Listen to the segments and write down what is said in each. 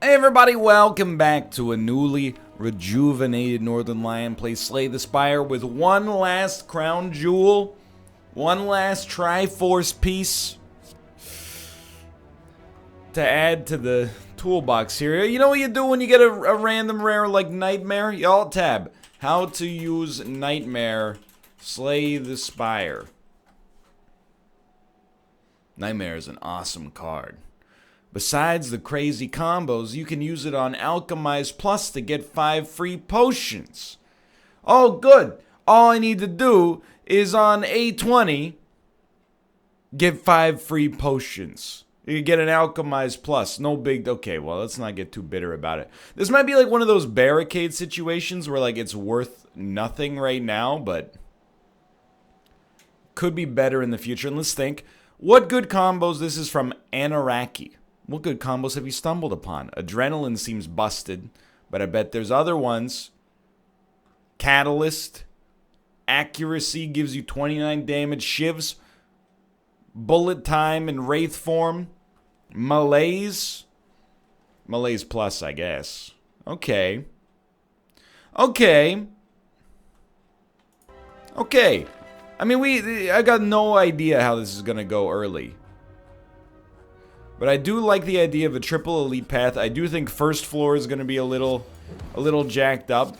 Hey everybody, welcome back to a newly rejuvenated Northernlion play Slay the Spire with one last crown jewel, one last Triforce piece to add to the toolbox here. You know what you do when you get a random rare like Nightmare? You alt tab. How to use Nightmare Slay the Spire. Nightmare is an awesome card. Besides the crazy combos, you can use it on Alchemize Plus to get 5 free potions. Oh, good. All I need to do is on A20, get 5 free potions. You get an Alchemize Plus. No big... Okay, well, let's not get too bitter about it. This might be like one of those barricade situations where, like, it's worth nothing right now, but could be better in the future. And let's think. What good combos? This is from Anaraki. What good combos have you stumbled upon? Adrenaline seems busted, but I bet there's other ones. Catalyst. Accuracy gives you 29 damage. Shivs. Bullet time in Wraith form. Malaise. Malaise plus, I guess. Okay. Okay. Okay. I mean, I got no idea how this is going to go early. But I do like the idea of a triple elite path. I do think first floor is going to be a little jacked up.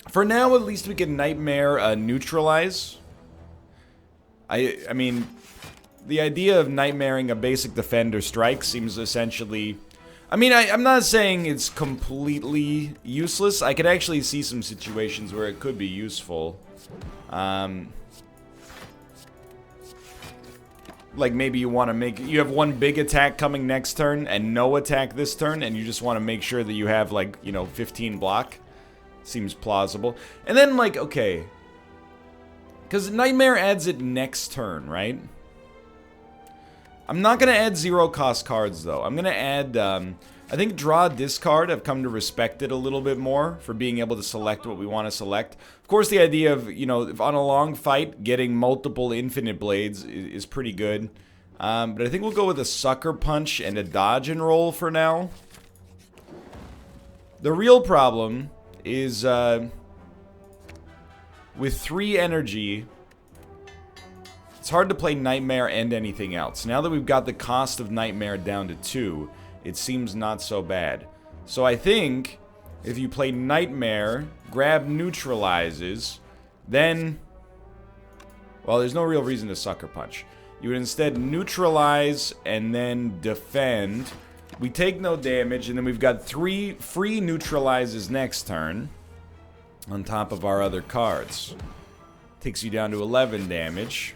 For now, at least we can Nightmare neutralize. I mean, the idea of Nightmaring a basic defender strike seems essentially... I mean, I'm not saying it's completely useless. I could actually see some situations where it could be useful. Like maybe you want to make... You have one big attack coming next turn and no attack this turn, and you just want to make sure that you have, like, you know, 15 block. Seems plausible. And then, like, okay. Because Nightmare adds it next turn, right? I'm not going to add zero-cost cards, though. I'm going to add... I think draw discard. I've come to respect it a little bit more for being able to select what we want to select. Of course, the idea of, you know, if on a long fight, getting multiple infinite blades is pretty good. But I think we'll go with a sucker punch and a dodge and roll for now. The real problem is with 3 energy, it's hard to play Nightmare and anything else. Now that we've got the cost of Nightmare down to 2, it seems not so bad. So I think if you play Nightmare, grab neutralizes, then... Well, there's no real reason to sucker punch. You would instead neutralize and then defend. We take no damage, and then we've got 3 free neutralizes next turn on top of our other cards. Takes you down to 11 damage.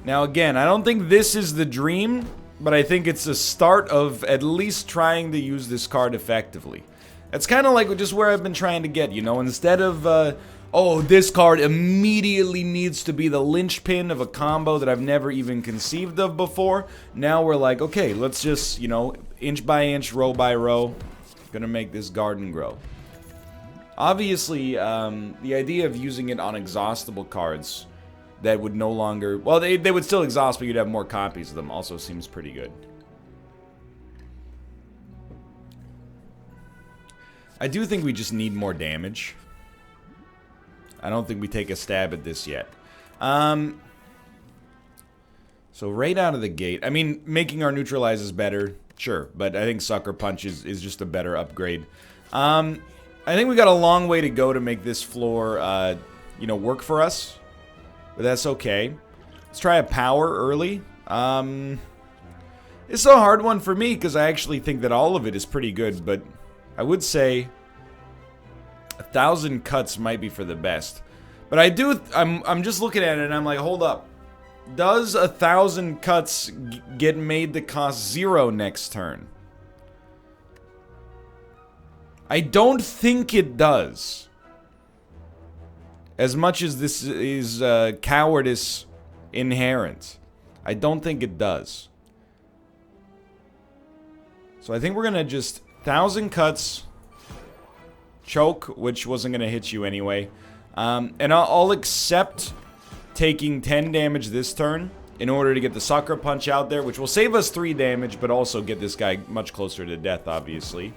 Now again, I don't think this is the dream, but I think it's a start of at least trying to use this card effectively. It's kind of like just where I've been trying to get, you know, instead of, oh, this card immediately needs to be the linchpin of a combo that I've never even conceived of before. Now we're like, okay, let's just, you know, inch by inch, row by row, gonna make this garden grow. Obviously, the idea of using it on exhaustible cards that would no longer... Well, they would still exhaust, but you'd have more copies of them. Also seems pretty good. I do think we just need more damage. I don't think we take a stab at this yet. So right out of the gate... I mean, making our neutralize is better. Sure, but I think Sucker Punch is just a better upgrade. I think we got a long way to go to make this floor, you know, work for us. But that's okay. Let's try a power early. It's a hard one for me because I actually think that all of it is pretty good. But I would say 1,000 cuts might be for the best. But I do. I'm just looking at it and I'm like, hold up. Does 1,000 cuts get made to cost 0 next turn? I don't think it does. As much as this is cowardice inherent, I don't think it does. So I think we're going to just 1,000 cuts, choke, which wasn't going to hit you anyway. And I'll accept taking 10 damage this turn in order to get the Sucker Punch out there, which will save us 3 damage, but also get this guy much closer to death, obviously.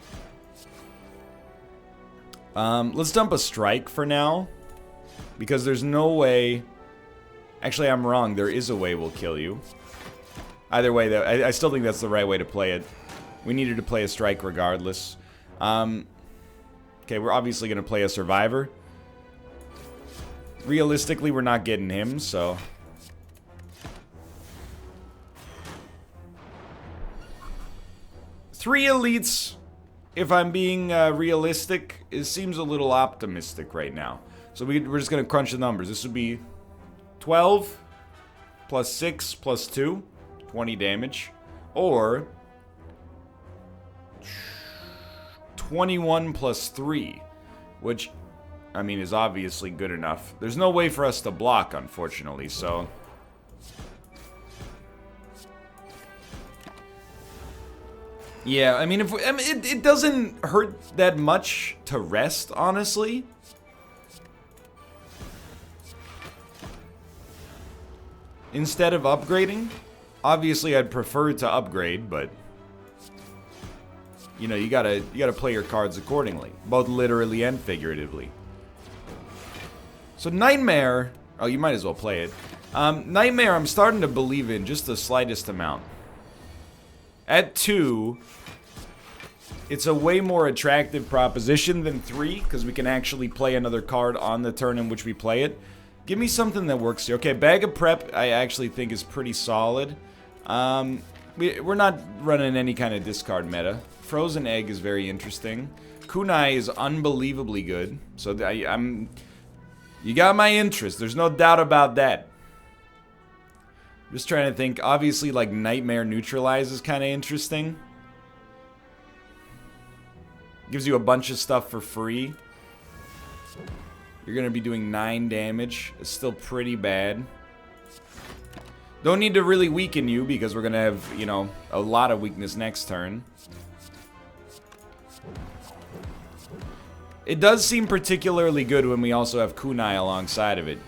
Let's dump a Strike for now, because there's no way... Actually, I'm wrong. There is a way we'll kill you. Either way, though, I still think that's the right way to play it. We needed to play a Strike regardless. Okay, we're obviously going to play a Survivor. Realistically, we're not getting him, so... 3 elites, if I'm being realistic, it seems a little optimistic right now. So we're just going to crunch the numbers. This would be 12 plus 6 plus 2, 20 damage. Or 21 plus 3, which, I mean, is obviously good enough. There's no way for us to block, unfortunately, so... Yeah, I mean, it doesn't hurt that much to rest, honestly. Instead of upgrading. Obviously, I'd prefer to upgrade, but... You know, you gotta play your cards accordingly. Both literally and figuratively. So, Nightmare... Oh, you might as well play it. Nightmare, I'm starting to believe in just the slightest amount. At 2, it's a way more attractive proposition than 3, because we can actually play another card on the turn in which we play it. Give me something that works here. Okay, Bag of Prep, I actually think is pretty solid. We're not running any kind of discard meta. Frozen Egg is very interesting. Kunai is unbelievably good. So you got my interest. There's no doubt about that. Just trying to think. Obviously, like, Nightmare Neutralize is kind of interesting. Gives you a bunch of stuff for free. You're going to be doing 9 damage. It's still pretty bad. Don't need to really weaken you because we're going to have, you know, a lot of weakness next turn. It does seem particularly good when we also have Kunai alongside of it.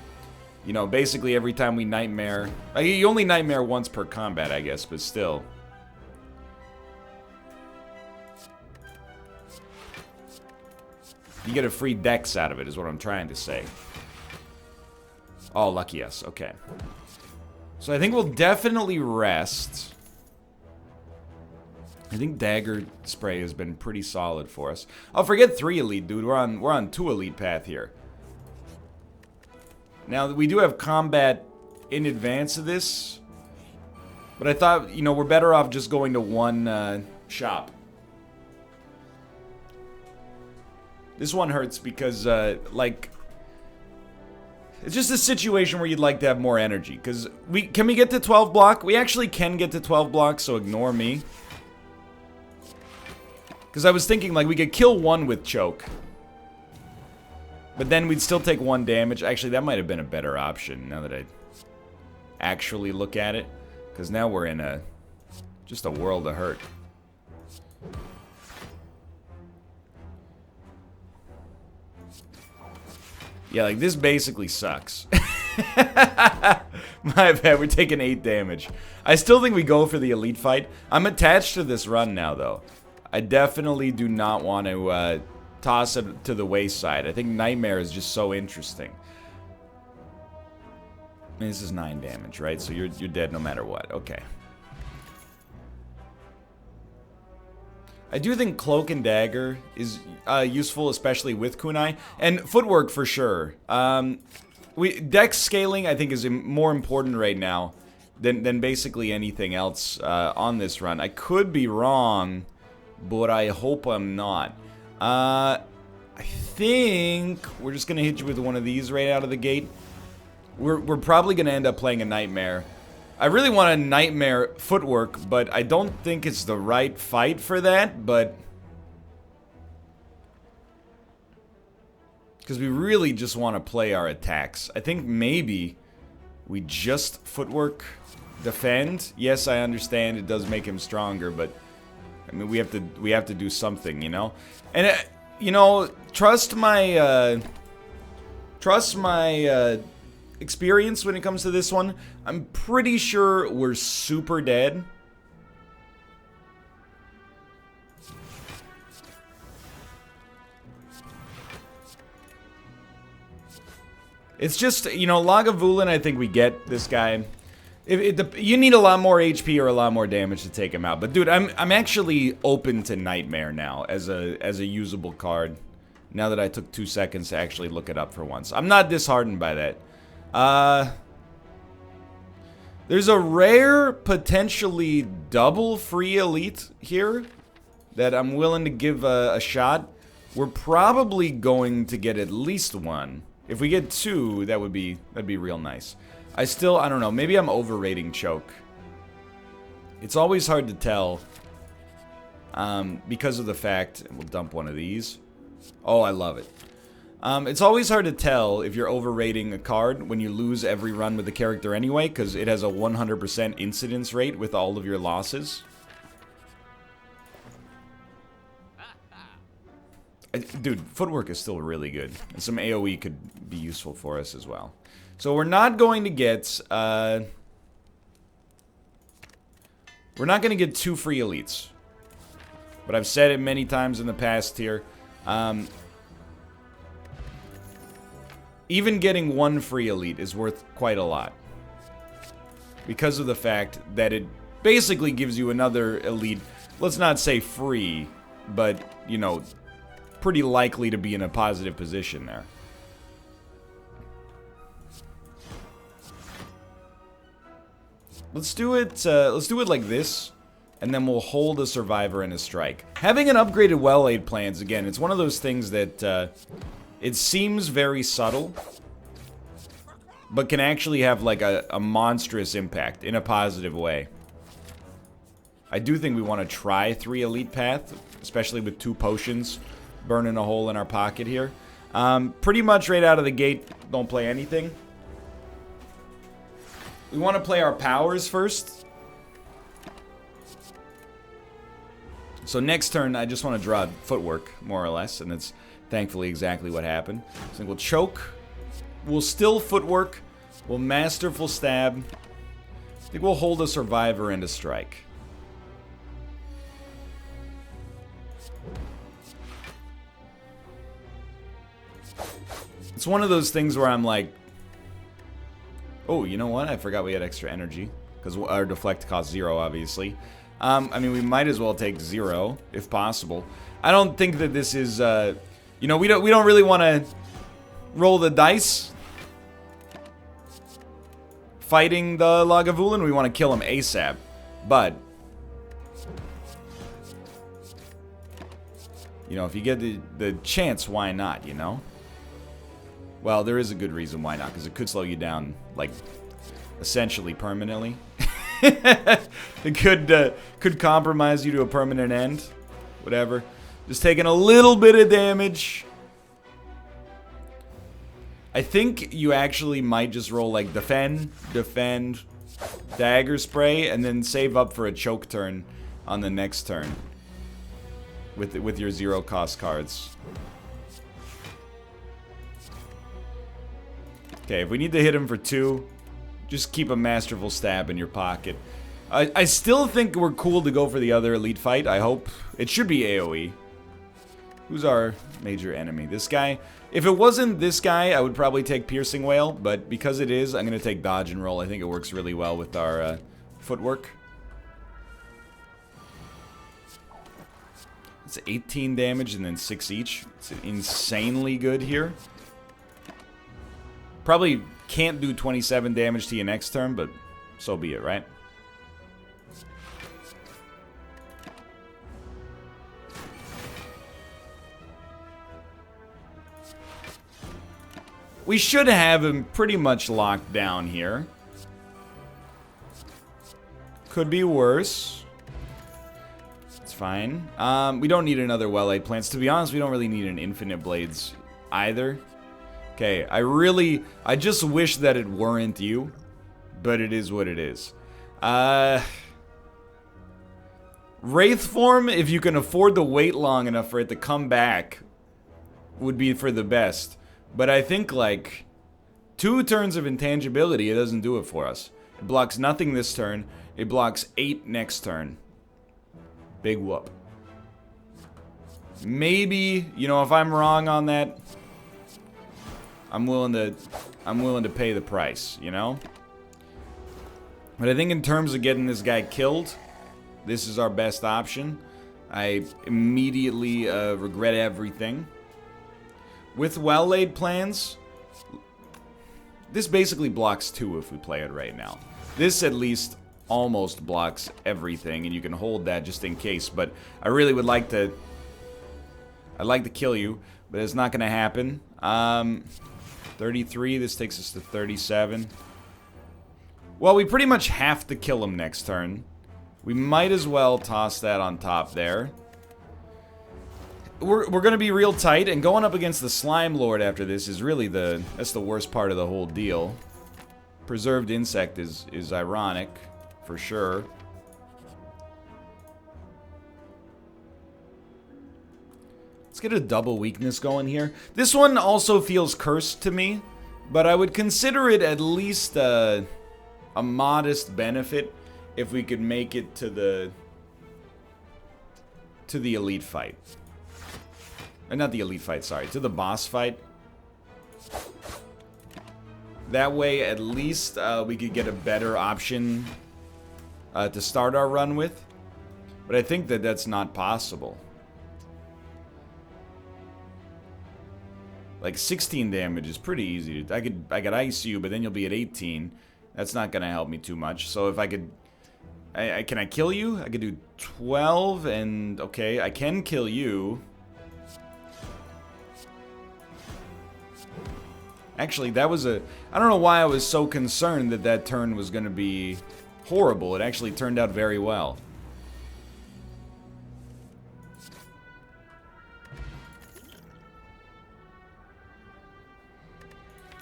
You know, basically every time we Nightmare... You only Nightmare once per combat, I guess, but still. You get a free dex out of it, is what I'm trying to say. Oh, lucky us. Okay. So I think we'll definitely rest. I think Dagger Spray has been pretty solid for us. Oh, forget 3 elite, dude. We're on 2 elite path here. Now, we do have combat in advance of this. But I thought, you know, we're better off just going to 1 shop. This one hurts because, like... It's just a situation where you'd like to have more energy. Because, can we get to 12 block? We actually can get to 12 block, so ignore me. Because I was thinking, like, we could kill 1 with choke. But then we'd still take 1 damage. Actually, that might have been a better option now that I actually look at it. Because now we're in just a world of hurt. Yeah, like, this basically sucks. My bad, we're taking 8 damage. I still think we go for the elite fight. I'm attached to this run now, though. I definitely do not want to toss it to the wayside. I think Nightmare is just so interesting. I mean, this is 9 damage, right? So you're dead no matter what. Okay. I do think Cloak and Dagger is useful, especially with Kunai. And Footwork for sure. Dex scaling, I think, is more important right now than basically anything else on this run. I could be wrong, but I hope I'm not. I think we're just going to hit you with one of these right out of the gate. We're probably going to end up playing a Nightmare. I really want a Nightmare Footwork, but I don't think it's the right fight for that, but... Because we really just want to play our attacks. I think maybe we just Footwork defend. Yes, I understand it does make him stronger, but... I mean, we have to do something, you know? And, trust my experience when it comes to this one. I'm pretty sure we're super dead. It's just, you know, Lagavulin, I think we get this guy. You need a lot more HP or a lot more damage to take him out. But dude, I'm actually open to Nightmare now as a usable card. Now that I took 2 seconds to actually look it up for once. I'm not disheartened by that. There's a rare, potentially double free elite here that I'm willing to give a shot. We're probably going to get at least one. If we get 2, that'd be real nice. I don't know, maybe I'm overrating Choke. It's always hard to tell because of the fact, we'll dump one of these. Oh, I love it. It's always hard to tell if you're overrating a card when you lose every run with the character anyway, because it has a 100% incidence rate with all of your losses. Dude, footwork is still really good. And some AoE could be useful for us as well. So we're not going to get... we're not going to get 2 free elites. But I've said it many times in the past here. Even getting 1 free elite is worth quite a lot. Because of the fact that it basically gives you another elite. Let's not say free, but, you know... pretty likely to be in a positive position there. Let's do it like this, and then we'll hold a survivor and a strike. Having an upgraded well-laid plans, again, it's one of those things that it seems very subtle, but can actually have like a monstrous impact in a positive way. I do think we want to try 3 elite path, especially with 2 potions. Burning a hole in our pocket here. Pretty much right out of the gate, don't play anything. We want to play our powers first. So next turn, I just want to draw footwork, more or less, and that's thankfully exactly what happened. So I think we'll choke. We'll still footwork. We'll masterful stab. I think we'll hold a survivor and a strike. It's one of those things where I'm like, oh, you know what? I forgot we had extra energy. Because our deflect costs 0, obviously. I mean, we might as well take 0, if possible. I don't think that this is, you know, we don't really want to roll the dice. Fighting the Lagavulin, we want to kill him ASAP. But, you know, if you get the chance, why not, you know? Well, there is a good reason why not, because it could slow you down, like, essentially permanently. It could compromise you to a permanent end. Whatever. Just taking a little bit of damage. I think you actually might just roll, like, defend, dagger spray, and then save up for a choke turn on the next turn. With your 0 cost cards. Okay, if we need to hit him for 2, just keep a masterful stab in your pocket. I still think we're cool to go for the other elite fight, I hope. It should be AoE. Who's our major enemy? This guy? If it wasn't this guy, I would probably take Piercing Wail, but because it is, I'm going to take Dodge and Roll. I think it works really well with our footwork. It's 18 damage and then 6 each. It's insanely good here. Probably can't do 27 damage to you next turn, but so be it, right? We should have him pretty much locked down here. Could be worse. It's fine. We don't need another well-laid plants. To be honest, we don't really need an infinite blades either. Okay, I just wish that it weren't you, but it is what it is. Wraith form, if you can afford to wait long enough for it to come back, would be for the best. But I think, like, 2 turns of intangibility, it doesn't do it for us. It blocks nothing this turn. It blocks 8 next turn. Big whoop. Maybe, you know, if I'm wrong on that, I'm willing to pay the price, you know? But I think in terms of getting this guy killed, this is our best option. I immediately regret everything. With well-laid plans, this basically blocks 2 if we play it right now. This at least almost blocks everything, and you can hold that just in case. But I really would like to... I'd like to kill you, but it's not going to happen. 33, this takes us to 37. Well, we pretty much have to kill him next turn. We might as well toss that on top there. We're going to be real tight, and going up against the Slime Lord after this is really that's the worst part of the whole deal. Preserved Insect is ironic, for sure. Let's get a double weakness going here. This one also feels cursed to me, but I would consider it at least a modest benefit if we could make it to the elite fight. Or not the elite fight, sorry, to the boss fight. That way, at least, we could get a better option to start our run with. But I think that that's not possible. Like, 16 damage is pretty easy. I could ice you, but then you'll be at 18. That's not gonna help me too much. So if I could... can I kill you? I could do 12 and... Okay, I can kill you. Actually, that was a... I don't know why I was so concerned that that turn was going to be horrible. It actually turned out very well.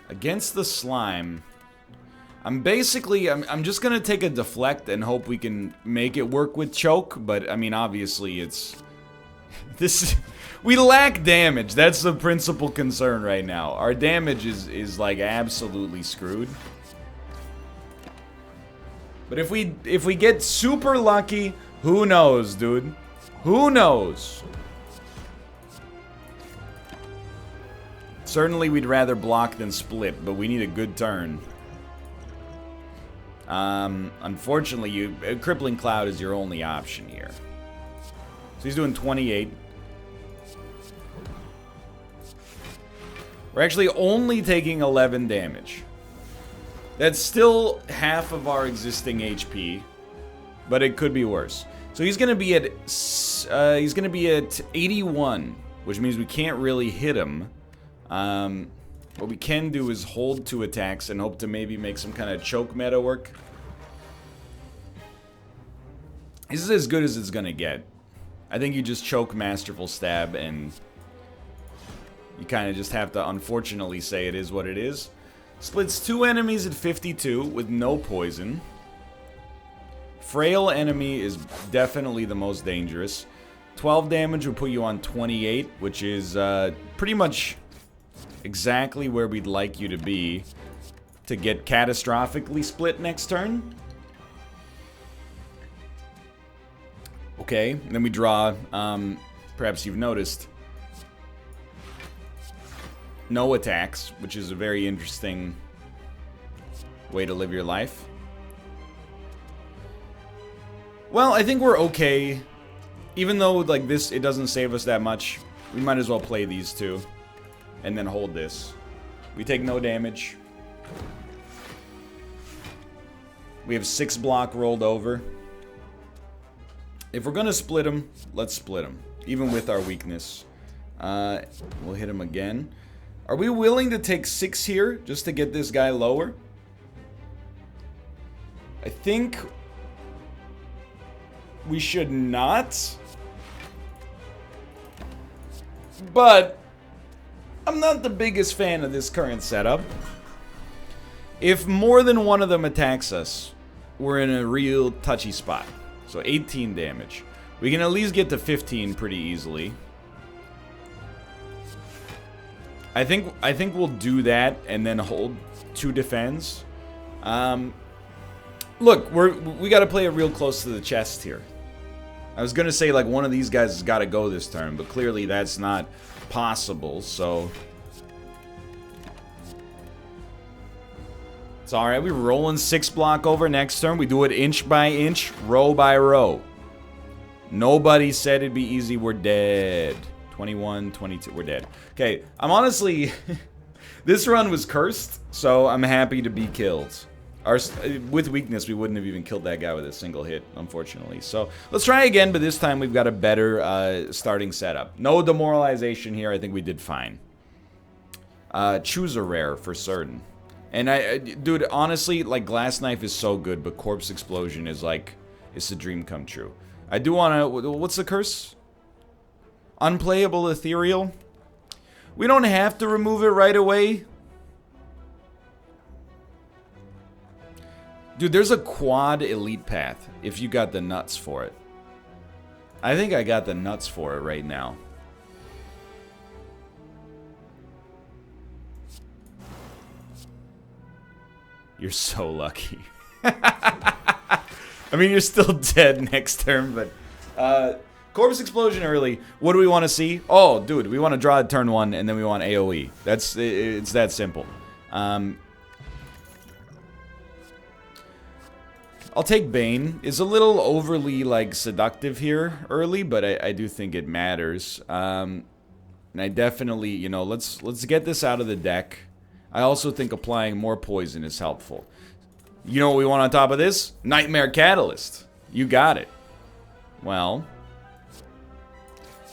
Against the slime, I'm just going to take a deflect and hope we can make it work with choke. But, I mean, obviously, it's... We lack damage. That's the principal concern right now. Our damage is like absolutely screwed. But if we get super lucky, who knows, dude? Who knows? Certainly we'd rather block than split, but we need a good turn. Unfortunately, Crippling Cloud is your only option here. So he's doing 28. We're actually only taking 11 damage. That's still half of our existing HP, but it could be worse. So he's gonna be at 81, which means we can't really hit him. What we can do is hold 2 attacks and hope to maybe make some kind of choke meta work. This is as good as it's gonna get. I think you just choke Masterful Stab and you kind of just have to unfortunately say it is what it is. Splits 2 enemies at 52 with no poison. Frail enemy is definitely the most dangerous. 12 damage would put you on 28, which is pretty much exactly where we'd like you to be to get catastrophically split next turn. Okay, and then we draw, perhaps you've noticed, no attacks, which is a very interesting way to live your life. Well, I think we're okay. Even though, like, this, it doesn't save us that much, we might as well play these 2. And then hold this. We take no damage. We have 6 block rolled over. If we're gonna split them, let's split them. Even with our weakness. We'll hit him again. Are we willing to take 6 here, just to get this guy lower? I think we should not. But I'm not the biggest fan of this current setup. If more than one of them attacks us, we're in a real touchy spot. So 18 damage. We can at least get to 15 pretty easily. I think we'll do that and then hold 2 defends. Look, we got to play it real close to the chest here. I was gonna say like one of these guys has got to go this turn, but clearly that's not possible. So it's all right. We're rolling 6 block over next turn. We do it inch by inch, row by row. Nobody said it'd be easy. We're dead. 21, 22. We're dead. Okay, I'm honestly this run was cursed, so I'm happy to be killed. With weakness, we wouldn't have even killed that guy with a single hit, unfortunately. So let's try again, but this time we've got a better starting setup. No demoralization here. I think we did fine. Choose a rare for certain. And dude, honestly, like Glass Knife is so good, but Corpse Explosion is like, it's a dream come true. I do want to. What's the curse? Unplayable Ethereal. We don't have to remove it right away. Dude, there's a quad elite path if you got the nuts for it. I think I got the nuts for it right now. You're so lucky. I mean, you're still dead next turn, but... Corpse Explosion early. What do we want to see? Oh, dude, we want to draw at turn 1, and then we want AoE. It's that simple. I'll take Bane. It's a little overly, like, seductive here early, but I do think it matters. And I definitely, you know, let's get this out of the deck. I also think applying more poison is helpful. You know what we want on top of this? Nightmare Catalyst. You got it. Well,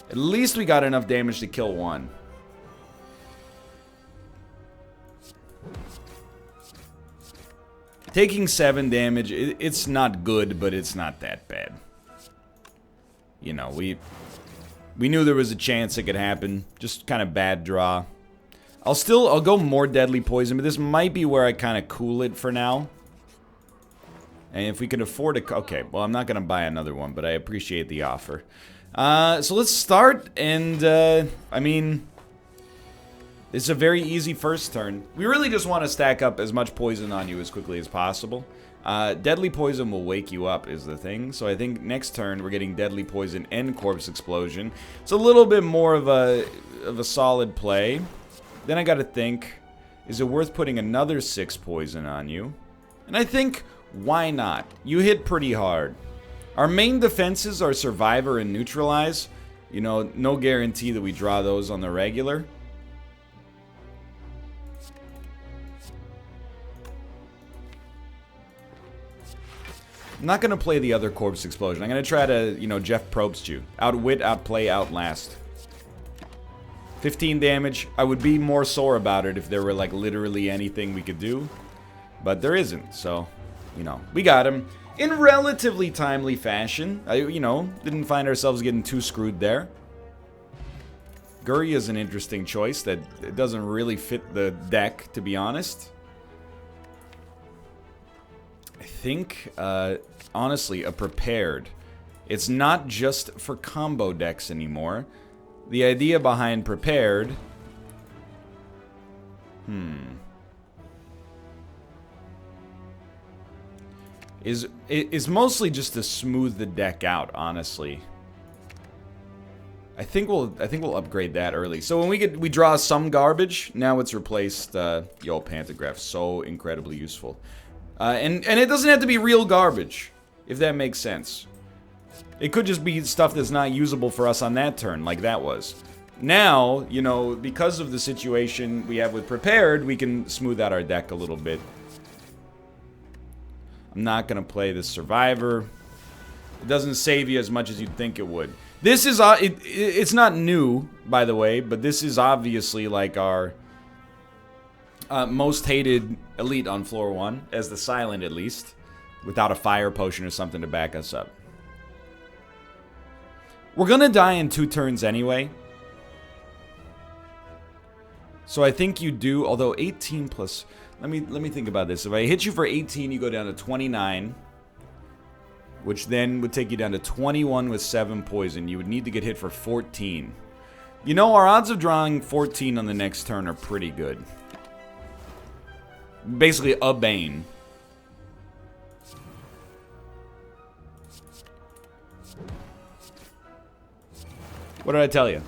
at least we got enough damage to kill one. Taking 7 damage, it's not good, but it's not that bad. You know, we knew there was a chance it could happen. Just kind of bad draw. I'll go more Deadly Poison, but this might be where I kind of cool it for now. And if we can afford it, okay, well, I'm not going to buy another one, but I appreciate the offer. So let's start, and, I mean, it's a very easy first turn. We really just want to stack up as much poison on you as quickly as possible. Deadly Poison will wake you up is the thing, so I think next turn we're getting Deadly Poison and Corpse Explosion. It's a little bit more of a solid play. Then I gotta think, is it worth putting another 6 poison on you? And I think, why not? You hit pretty hard. Our main defenses are Survivor and Neutralize. You know, no guarantee that we draw those on the regular. I'm not gonna play the other Corpse Explosion. I'm gonna try to, you know, Jeff Probst you. Outwit, outplay, outlast. 15 damage. I would be more sore about it if there were, like, literally anything we could do. But there isn't, so, you know. We got him in relatively timely fashion. You know, didn't find ourselves getting too screwed there. Guri is an interesting choice that it doesn't really fit the deck, to be honest. I think, honestly, a Prepared. It's not just for combo decks anymore. The idea behind Prepared... is mostly just to smooth the deck out, honestly. I think we'll upgrade that early. So when we draw some garbage, now it's replaced Yo Pantograph. So incredibly useful. And it doesn't have to be real garbage, if that makes sense. It could just be stuff that's not usable for us on that turn, like that was. Now, you know, because of the situation we have with Prepared, we can smooth out our deck a little bit. I'm not going to play the Survivor. It doesn't save you as much as you'd think it would. This is, it's not new, by the way, but this is obviously like our most hated elite on floor 1, as the Silent at least, without a fire potion or something to back us up. We're gonna die in 2 turns anyway. So I think you do, although 18 plus... Let me think about this. If I hit you for 18, you go down to 29. Which then would take you down to 21 with 7 poison. You would need to get hit for 14. You know, our odds of drawing 14 on the next turn are pretty good. Basically, a Bane. What did I tell you?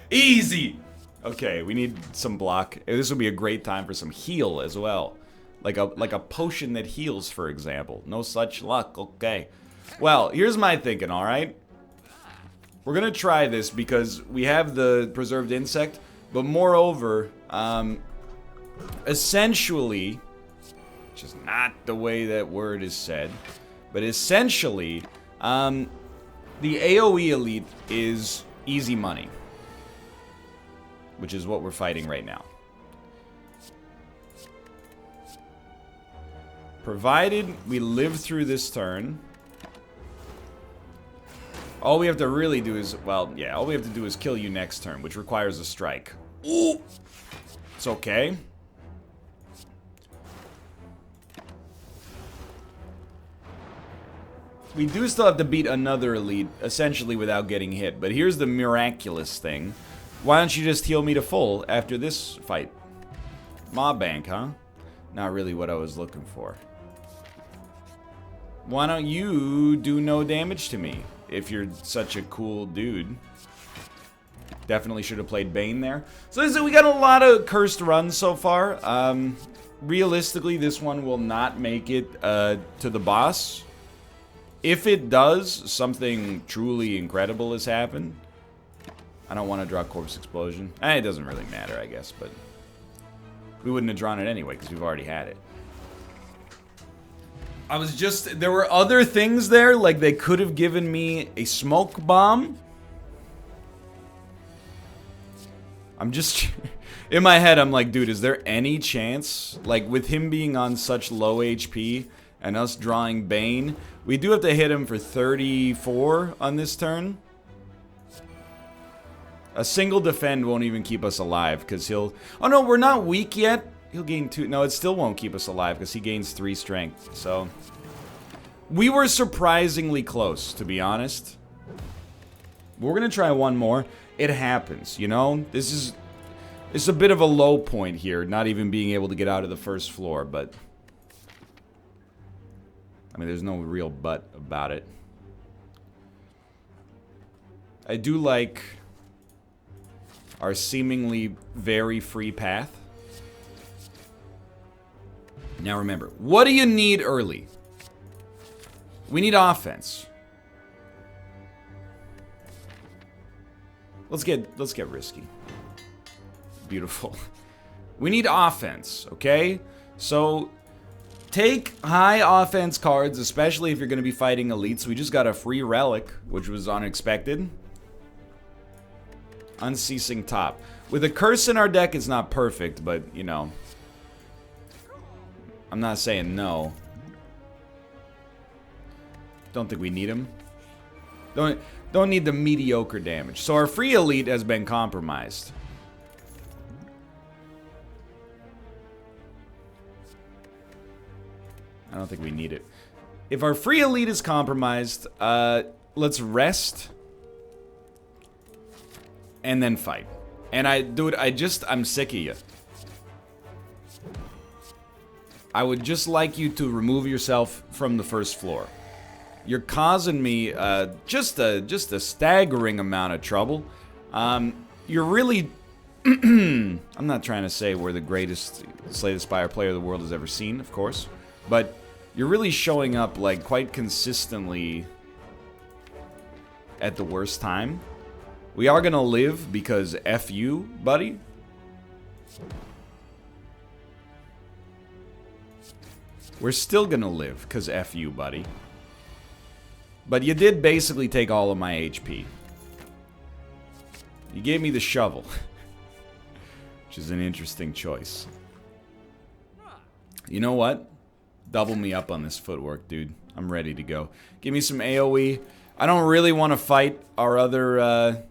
Easy! Okay, we need some block. This would be a great time for some heal as well. Like a potion that heals, for example. No such luck, okay. Well, here's my thinking, alright? We're gonna try this because we have the preserved insect, but moreover, essentially, which is not the way that word is said, but essentially, the AoE elite is easy money, which is what we're fighting right now. Provided we live through this turn, all we have to really do is, well, yeah, all we have to do is kill you next turn, which requires a strike. Ooh! It's okay. We do still have to beat another elite, essentially without getting hit. But here's the miraculous thing. Why don't you just heal me to full after this fight? Mob bank, huh? Not really what I was looking for. Why don't you do no damage to me if you're such a cool dude? Definitely should have played Bane there. So listen, we got a lot of cursed runs so far. Realistically, this one will not make it to the boss. If it does, something truly incredible has happened. I don't want to draw Corpse Explosion. It doesn't really matter, I guess, but we wouldn't have drawn it anyway because we've already had it. There were other things there, like they could have given me a smoke bomb. I'm just, in my head, I'm like, dude, is there any chance, like with him being on such low HP and us drawing Bane, we do have to hit him for 34 on this turn. A single defend won't even keep us alive because he'll, oh no, we're not weak yet. He'll gain 2. No, it still won't keep us alive because he gains 3 strength. So we were surprisingly close, to be honest. We're gonna try one more. It happens, you know. It's a bit of a low point here, not even being able to get out of the first floor. But I mean, there's no real but about it. I do like our seemingly very free path. Now remember, what do you need early? We need offense. Let's get risky. Beautiful. We need offense, okay? So take high offense cards, especially if you're going to be fighting elites. We just got a free relic, which was unexpected. Unceasing top. With a curse in our deck, it's not perfect, but you know, I'm not saying no. Don't think we need him. Don't need the mediocre damage. So our free elite has been compromised. I don't think we need it. If our free elite is compromised, let's rest and then fight. And dude, I'm sick of you. I would just like you to remove yourself from the first floor. You're causing me just a staggering amount of trouble. You're really I'm not trying to say we're the greatest Slay the Spire player the world has ever seen, of course, but you're really showing up like quite consistently at the worst time. We are gonna live because F you, buddy. We're still gonna live because F you, buddy. But you did basically take all of my HP. You gave me the shovel. Which is an interesting choice. You know what? Double me up on this footwork, dude. I'm ready to go. Give me some AoE. I don't really want to fight our other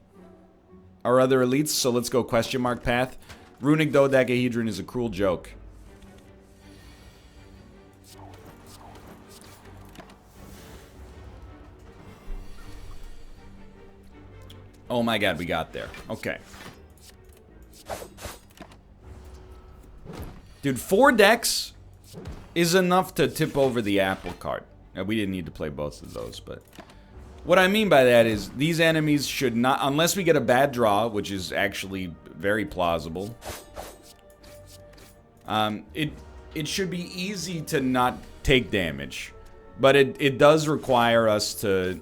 elites, so let's go question mark path. Runic Dodecahedron is a cruel joke. Oh my god, we got there. Okay. Dude, 4 decks is enough to tip over the apple cart. Now, we didn't need to play both of those, but... What I mean by that is, these enemies should not... Unless we get a bad draw, which is actually very plausible. It should be easy to not take damage. But it does require us to...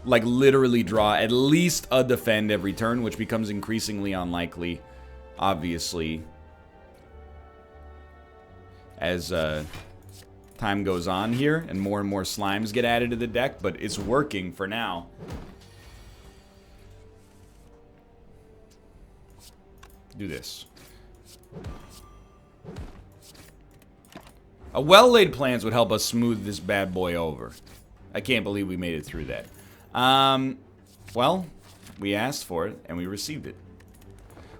like, literally draw at least a defend every turn, which becomes increasingly unlikely, obviously, as time goes on here, and more slimes get added to the deck, but it's working for now. Do this. A well-laid plans would help us smooth this bad boy over. I can't believe we made it through that. Well, we asked for it, and we received it.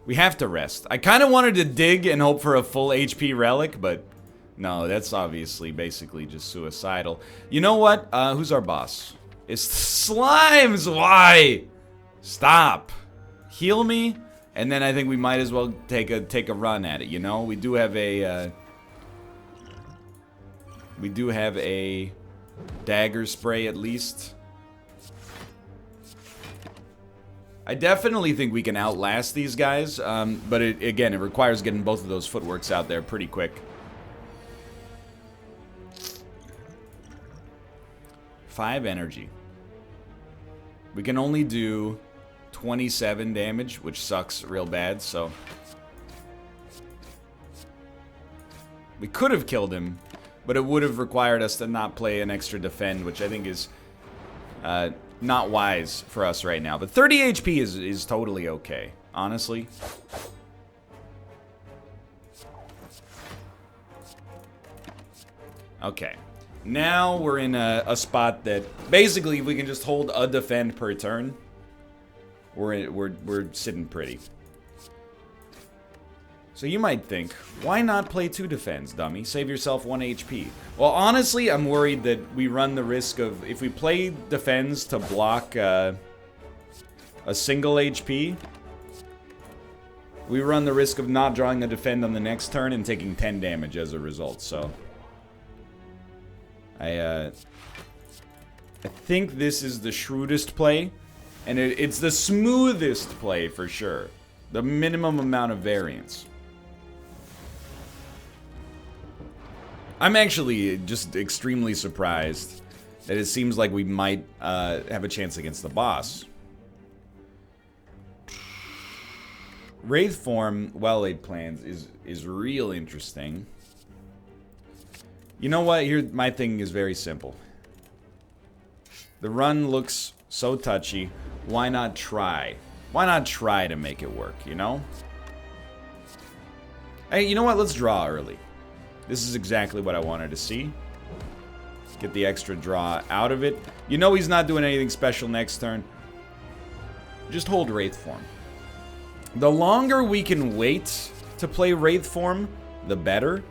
We have to rest. I kind of wanted to dig and hope for a full HP relic, but no, that's obviously basically just suicidal. You know what? Who's our boss? It's Slimes! Why? Stop. Heal me, and then I think we might as well take a run at it, you know? We do have a, dagger spray at least. I definitely think we can outlast these guys, but again, it requires getting both of those footworks out there pretty quick. 5 energy. We can only do 27 damage, which sucks real bad, so... We could have killed him, but it would have required us to not play an extra defend, which I think is not wise for us right now. But 30 HP is totally okay, honestly. Okay. Now we're in a spot that basically if we can just hold a defend per turn, we're sitting pretty. So you might think, why not play 2 defends, dummy? Save yourself 1 HP. Well, honestly, I'm worried that we run the risk of, if we play defends to block a single HP, we run the risk of not drawing a defend on the next turn and taking 10 damage as a result, so... I think this is the shrewdest play, and it's the smoothest play for sure. The minimum amount of variance. I'm actually just extremely surprised that it seems like we might have a chance against the boss. Wraith form, well-laid plans is real interesting. You know what? Here, my thing is very simple. The run looks so touchy. Why not try? Why not try to make it work, you know? Hey, you know what? Let's draw early. This is exactly what I wanted to see. Get the extra draw out of it. You know he's not doing anything special next turn. Just hold Wraith form. The longer we can wait to play Wraith form, the better.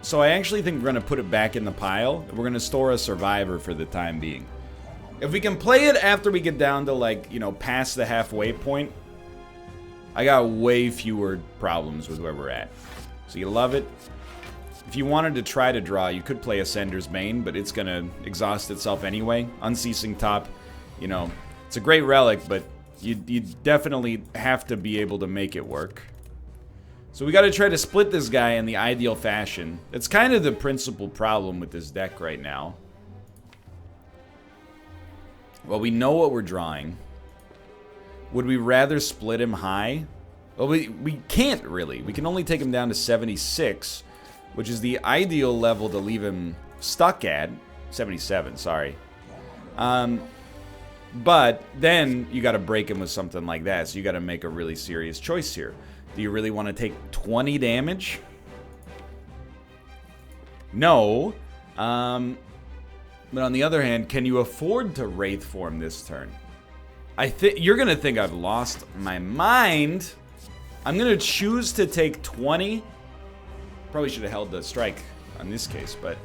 So I actually think we're going to put it back in the pile. We're going to store a survivor for the time being. If we can play it after we get down to, like, you know, past the halfway point, I got way fewer problems with where we're at. So you love it. If you wanted to try to draw, you could play Ascender's Bane, but it's going to exhaust itself anyway. Unceasing Top, you know, it's a great relic, but you definitely have to be able to make it work. So we got to try to split this guy in the ideal fashion. That's kind of the principal problem with this deck right now. Well, we know what we're drawing. Would we rather split him high? Well, we can't really. We can only take him down to 76, which is the ideal level to leave him stuck at. 77, sorry. But then you got to break him with something like that, so you got to make a really serious choice here. Do you really want to take 20 damage? No. But on the other hand, can you afford to Wraith form this turn? I think you're going to think I've lost my mind. I'm going to choose to take 20. Probably should have held the strike on this case, but...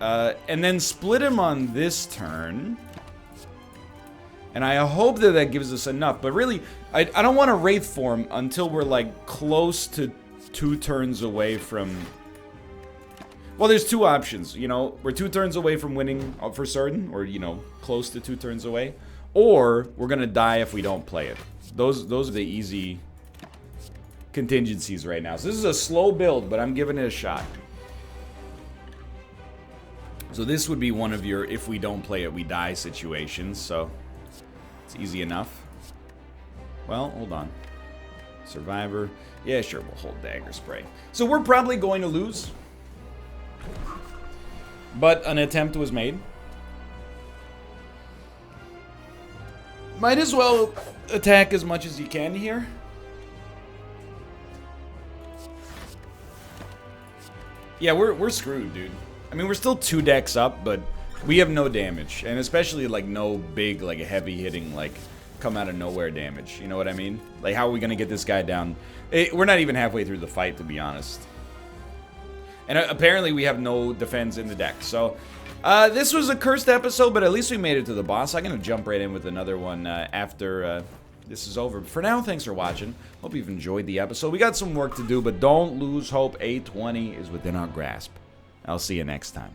and then split him on this turn. And I hope that that gives us enough. But really, I don't want to Wraith form until we're, like, close to 2 turns away from... Well, there's 2 options, you know. We're 2 turns away from winning for certain, or, you know, close to 2 turns away. Or we're going to die if we don't play it. Those are the easy contingencies right now. So this is a slow build, but I'm giving it a shot. So this would be one of your if we don't play it, we die situations. So it's easy enough. Well, hold on. Survivor. Yeah, sure, we'll hold Dagger Spray. So we're probably going to lose. But an attempt was made. Might as well attack as much as you can here. Yeah, we're screwed, dude. I mean, we're still 2 decks up, but we have no damage. And especially, like, no big, like, heavy hitting, like, come out of nowhere damage. You know what I mean? Like, how are we going to get this guy down? We're not even halfway through the fight, to be honest. And apparently we have no defense in the deck. So, this was a cursed episode, but at least we made it to the boss. I'm going to jump right in with another one after this is over. But for now, thanks for watching. Hope you've enjoyed the episode. We got some work to do, but don't lose hope. 820 is within our grasp. I'll see you next time.